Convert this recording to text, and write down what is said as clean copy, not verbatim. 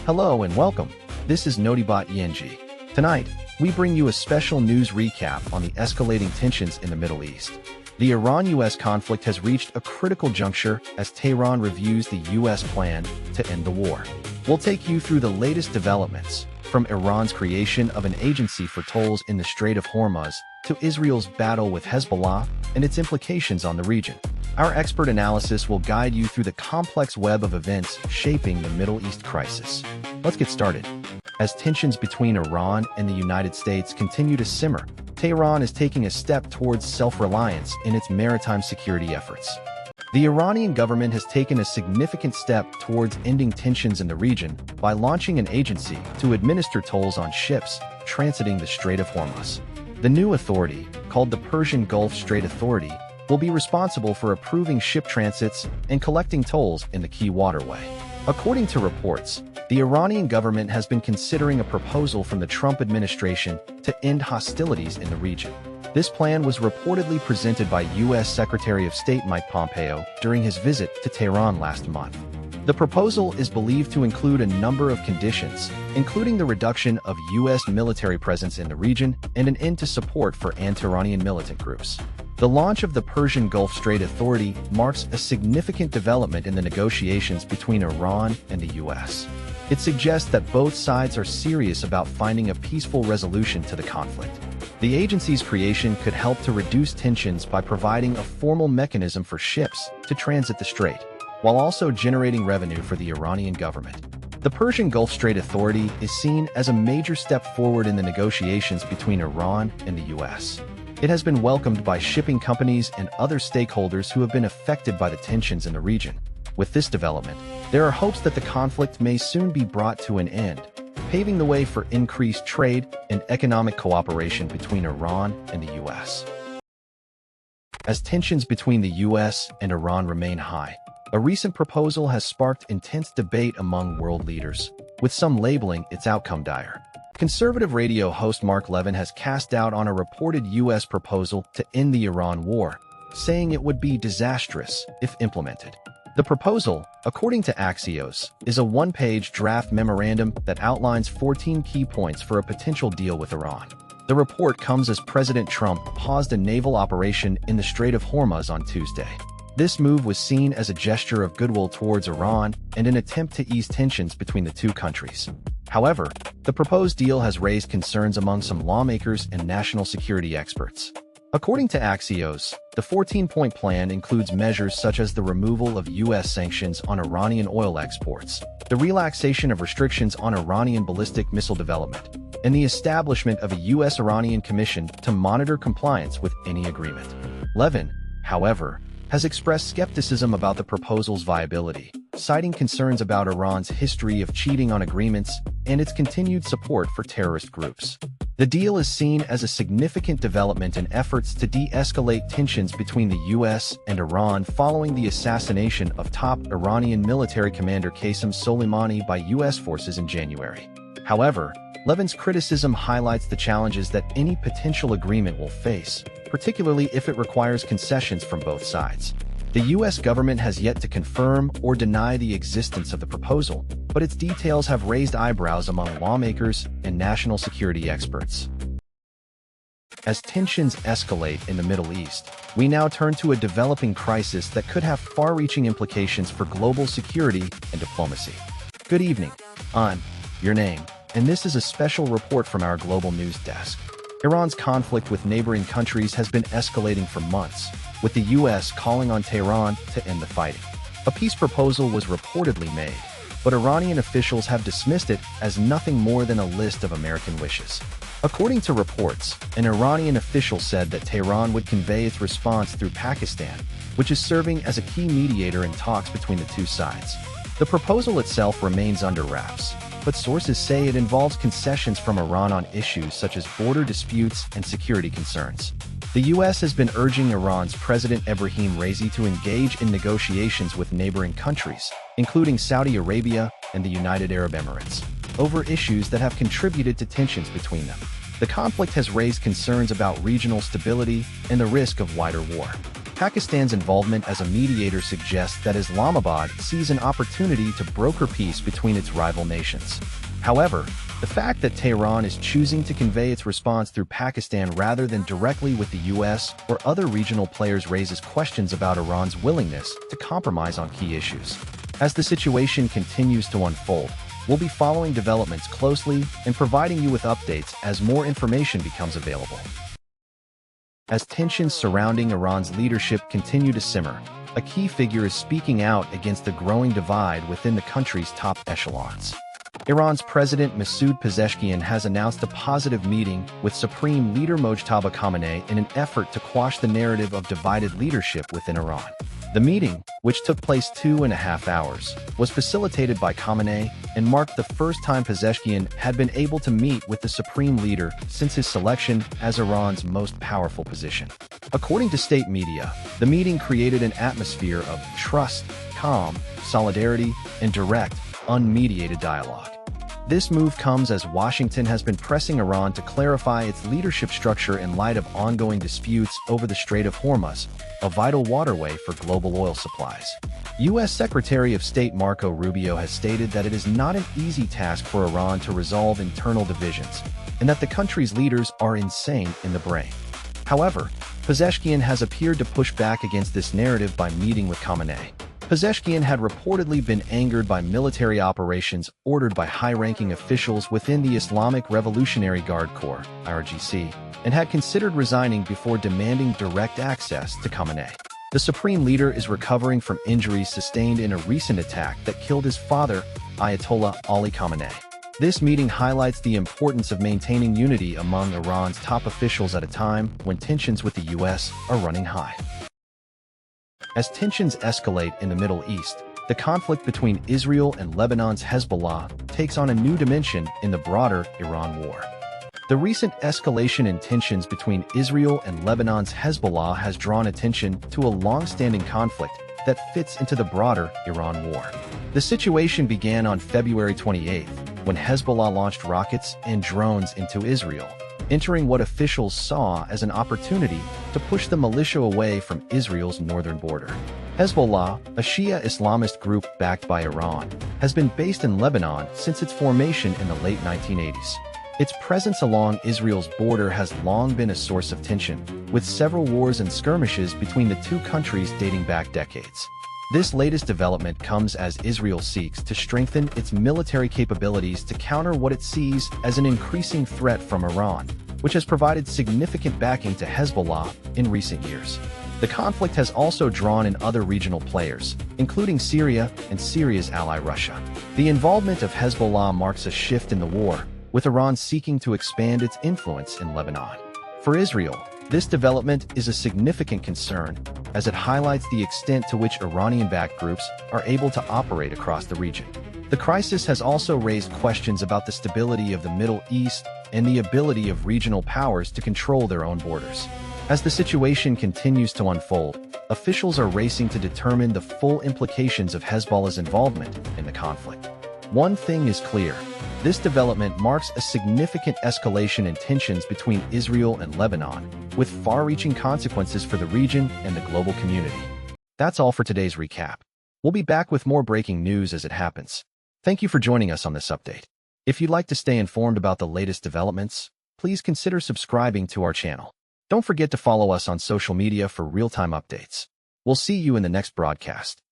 Hello and welcome. This is Notibot ENG. Tonight, we bring you a special news recap on the escalating tensions in the Middle East. The Iran-US conflict has reached a critical juncture as Tehran reviews the US plan to end the war. We'll take you through the latest developments, from Iran's creation of an agency for tolls in the Strait of Hormuz to Israel's battle with Hezbollah and its implications on the region. Our expert analysis will guide you through the complex web of events shaping the Middle East crisis. Let's get started. As tensions between Iran and the United States continue to simmer, Tehran is taking a step towards self-reliance in its maritime security efforts. The Iranian government has taken a significant step towards ending tensions in the region by launching an agency to administer tolls on ships transiting the Strait of Hormuz. The new authority, called the Persian Gulf Strait Authority, will be responsible for approving ship transits and collecting tolls in the key waterway. According to reports, the Iranian government has been considering a proposal from the Trump administration to end hostilities in the region. This plan was reportedly presented by U.S. Secretary of State Mike Pompeo during his visit to Tehran last month. The proposal is believed to include a number of conditions, including the reduction of U.S. military presence in the region and an end to support for anti-Iranian militant groups. The launch of the Persian Gulf Strait Authority marks a significant development in the negotiations between Iran and the U.S. It suggests that both sides are serious about finding a peaceful resolution to the conflict. The agency's creation could help to reduce tensions by providing a formal mechanism for ships to transit the strait, while also generating revenue for the Iranian government. The Persian Gulf Strait Authority is seen as a major step forward in the negotiations between Iran and the U.S. It has been welcomed by shipping companies and other stakeholders who have been affected by the tensions in the region. With this development, there are hopes that the conflict may soon be brought to an end, paving the way for increased trade and economic cooperation between Iran and the U.S. As tensions between the U.S. and Iran remain high, a recent proposal has sparked intense debate among world leaders, with some labeling its outcome dire. Conservative radio host Levin has cast doubt on a reported U.S. proposal to end the Iran war, saying it would be disastrous if implemented. The proposal, according to Axios, is a one-page draft memorandum that outlines 14 key points for a potential deal with Iran. The report comes as President Trump paused a naval operation in the Strait of Hormuz on Tuesday. This move was seen as a gesture of goodwill towards Iran and an attempt to ease tensions between the two countries. However, the proposed deal has raised concerns among some lawmakers and national security experts. According to Axios, the 14-point plan includes measures such as the removal of U.S. sanctions on Iranian oil exports, the relaxation of restrictions on Iranian ballistic missile development, and the establishment of a U.S.-Iranian commission to monitor compliance with any agreement. Levin, however, has expressed skepticism about the proposal's viability, citing concerns about Iran's history of cheating on agreements and its continued support for terrorist groups. The deal is seen as a significant development in efforts to de-escalate tensions between the U.S. and Iran following the assassination of top Iranian military commander Qasem Soleimani by U.S. forces in January. However, Levin's criticism highlights the challenges that any potential agreement will face, particularly if it requires concessions from both sides. The U.S. government has yet to confirm or deny the existence of the proposal, but its details have raised eyebrows among lawmakers and national security experts. As tensions escalate in the Middle East, we now turn to a developing crisis that could have far-reaching implications for global security and diplomacy. Good evening. I'm your name, and this is a special report from our global news desk. Iran's conflict with neighboring countries has been escalating for months, with the U.S. calling on Tehran to end the fighting. A peace proposal was reportedly made, but Iranian officials have dismissed it as nothing more than a list of American wishes. According to reports, an Iranian official said that Tehran would convey its response through Pakistan, which is serving as a key mediator in talks between the two sides. The proposal itself remains under wraps, but sources say it involves concessions from Iran on issues such as border disputes and security concerns. The U.S. has been urging Iran's President Ebrahim Raisi to engage in negotiations with neighboring countries, including Saudi Arabia and the United Arab Emirates, over issues that have contributed to tensions between them. The conflict has raised concerns about regional stability and the risk of wider war. Pakistan's involvement as a mediator suggests that Islamabad sees an opportunity to broker peace between its rival nations. However, the fact that Tehran is choosing to convey its response through Pakistan rather than directly with the U.S. or other regional players raises questions about Iran's willingness to compromise on key issues. As the situation continues to unfold, we'll be following developments closely and providing you with updates as more information becomes available. As tensions surrounding Iran's leadership continue to simmer, a key figure is speaking out against the growing divide within the country's top echelons. Iran's President Pezeshkian has announced a positive meeting with Supreme Leader Mojtaba Khamenei in an effort to quash the narrative of divided leadership within Iran. The meeting, which took place 2.5 hours, was facilitated by Khamenei and marked the first time Pezeshkian had been able to meet with the supreme leader since his selection as Iran's most powerful position. According to state media, the meeting created an atmosphere of trust, calm, solidarity, and direct, unmediated dialogue. This move comes as Washington has been pressing Iran to clarify its leadership structure in light of ongoing disputes over the Strait of Hormuz, a vital waterway for global oil supplies. U.S. Secretary of State Marco Rubio has stated that it is not an easy task for Iran to resolve internal divisions, and that the country's leaders are insane in the brain. However, Pezeshkian has appeared to push back against this narrative by meeting with Khamenei. Pezeshkian had reportedly been angered by military operations ordered by high-ranking officials within the Islamic Revolutionary Guard Corps (IRGC), and had considered resigning before demanding direct access to Khamenei. The supreme leader is recovering from injuries sustained in a recent attack that killed his father, Ayatollah Ali Khamenei. This meeting highlights the importance of maintaining unity among Iran's top officials at a time when tensions with the U.S. are running high. As tensions escalate in the Middle East, the conflict between Israel and Lebanon's Hezbollah takes on a new dimension in the broader Iran war. The recent escalation in tensions between Israel and Lebanon's Hezbollah has drawn attention to a long-standing conflict that fits into the broader Iran war. The situation began on February 28, when Hezbollah launched rockets and drones into Israel, entering what officials saw as an opportunity to push the militia away from Israel's northern border. Hezbollah, a Shia Islamist group backed by Iran, has been based in Lebanon since its formation in the late 1980s. Its presence along Israel's border has long been a source of tension, with several wars and skirmishes between the two countries dating back decades. This latest development comes as Israel seeks to strengthen its military capabilities to counter what it sees as an increasing threat from Iran, which has provided significant backing to Hezbollah in recent years. The conflict has also drawn in other regional players, including Syria and Syria's ally Russia. The involvement of Hezbollah marks a shift in the war, with Iran seeking to expand its influence in Lebanon. For Israel, this development is a significant concern, as it highlights the extent to which Iranian-backed groups are able to operate across the region. The crisis has also raised questions about the stability of the Middle East and the ability of regional powers to control their own borders. As the situation continues to unfold, officials are racing to determine the full implications of Hezbollah's involvement in the conflict. One thing is clear: this development marks a significant escalation in tensions between Israel and Lebanon, with far-reaching consequences for the region and the global community. That's all for today's recap. We'll be back with more breaking news as it happens. Thank you for joining us on this update. If you'd like to stay informed about the latest developments, please consider subscribing to our channel. Don't forget to follow us on social media for real-time updates. We'll see you in the next broadcast.